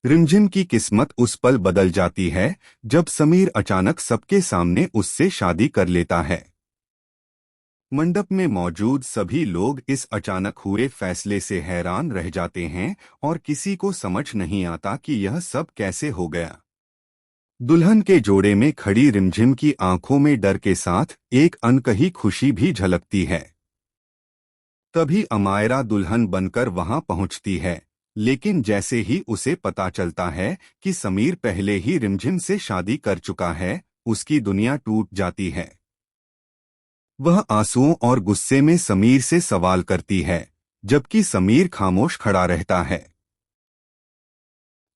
रिमझिम की किस्मत उस पल बदल जाती है जब समीर अचानक सबके सामने उससे शादी कर लेता है। मंडप में मौजूद सभी लोग इस अचानक हुए फैसले से हैरान रह जाते हैं और किसी को समझ नहीं आता कि यह सब कैसे हो गया। दुल्हन के जोड़े में खड़ी रिमझिम की आंखों में डर के साथ एक अनकही खुशी भी झलकती है। तभी अमायरा दुल्हन बनकर वहां पहुंचती है, लेकिन जैसे ही उसे पता चलता है कि समीर पहले ही रिमझिम से शादी कर चुका है, उसकी दुनिया टूट जाती है। वह आंसुओं और गुस्से में समीर से सवाल करती है, जबकि समीर खामोश खड़ा रहता है।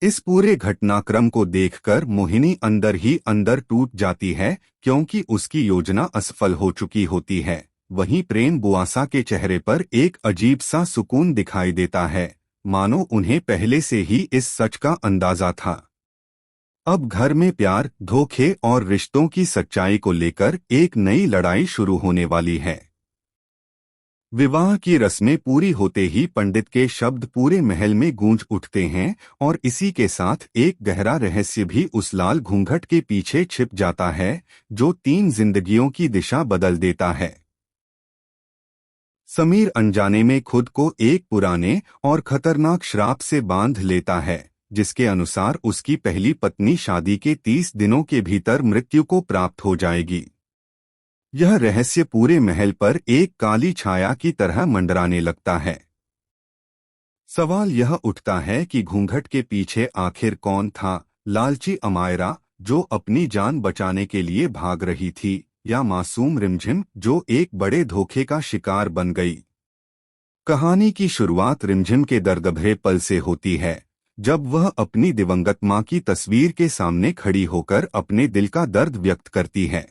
इस पूरे घटनाक्रम को देखकर मोहिनी अंदर ही अंदर टूट जाती है, क्योंकि उसकी योजना असफल हो चुकी होती है। वहीं प्रेम बुआसा के चेहरे पर एक अजीब सा सुकून दिखाई देता है, मानो उन्हें पहले से ही इस सच का अंदाजा था। अब घर में प्यार, धोखे और रिश्तों की सच्चाई को लेकर एक नई लड़ाई शुरू होने वाली है। विवाह की रस्में पूरी होते ही पंडित के शब्द पूरे महल में गूंज उठते हैं और इसी के साथ एक गहरा रहस्य भी उस लाल घूंघट के पीछे छिप जाता है, जो 3 जिंदगियों की दिशा बदल देता है। समीर अनजाने में खुद को एक पुराने और खतरनाक श्राप से बांध लेता है, जिसके अनुसार उसकी पहली पत्नी शादी के 30 दिनों के भीतर मृत्यु को प्राप्त हो जाएगी। यह रहस्य पूरे महल पर एक काली छाया की तरह मंडराने लगता है। सवाल यह उठता है कि घूंघट के पीछे आखिर कौन था, लालची अमायरा जो अपनी जान बचाने के लिए भाग रही थी, या मासूम रिमझिम जो एक बड़े धोखे का शिकार बन गई। कहानी की शुरुआत रिमझिम के दर्दभरे पल से होती है, जब वह अपनी दिवंगत मां की तस्वीर के सामने खड़ी होकर अपने दिल का दर्द व्यक्त करती है।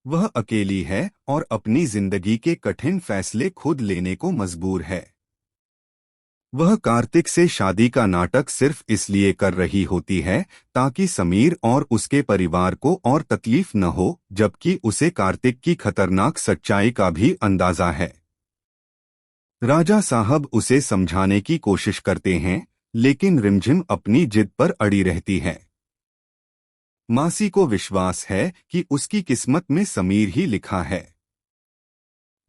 वह अकेली है और अपनी जिंदगी के कठिन फैसले खुद लेने को मजबूर है। वह कार्तिक से शादी का नाटक सिर्फ इसलिए कर रही होती है ताकि समीर और उसके परिवार को और तकलीफ न हो, जबकि उसे कार्तिक की खतरनाक सच्चाई का भी अंदाजा है। राजा साहब उसे समझाने की कोशिश करते हैं, लेकिन रिमझिम अपनी जिद पर अड़ी रहती है। मासी को विश्वास है कि उसकी किस्मत में समीर ही लिखा है।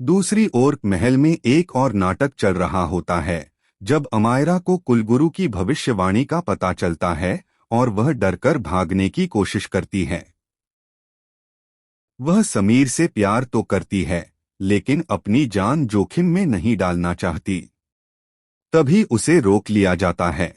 दूसरी ओर महल में एक और नाटक चल रहा होता है, जब अमायरा को कुलगुरु की भविष्यवाणी का पता चलता है और वह डरकर भागने की कोशिश करती है। वह समीर से प्यार तो करती है, लेकिन अपनी जान जोखिम में नहीं डालना चाहती। तभी उसे रोक लिया जाता है।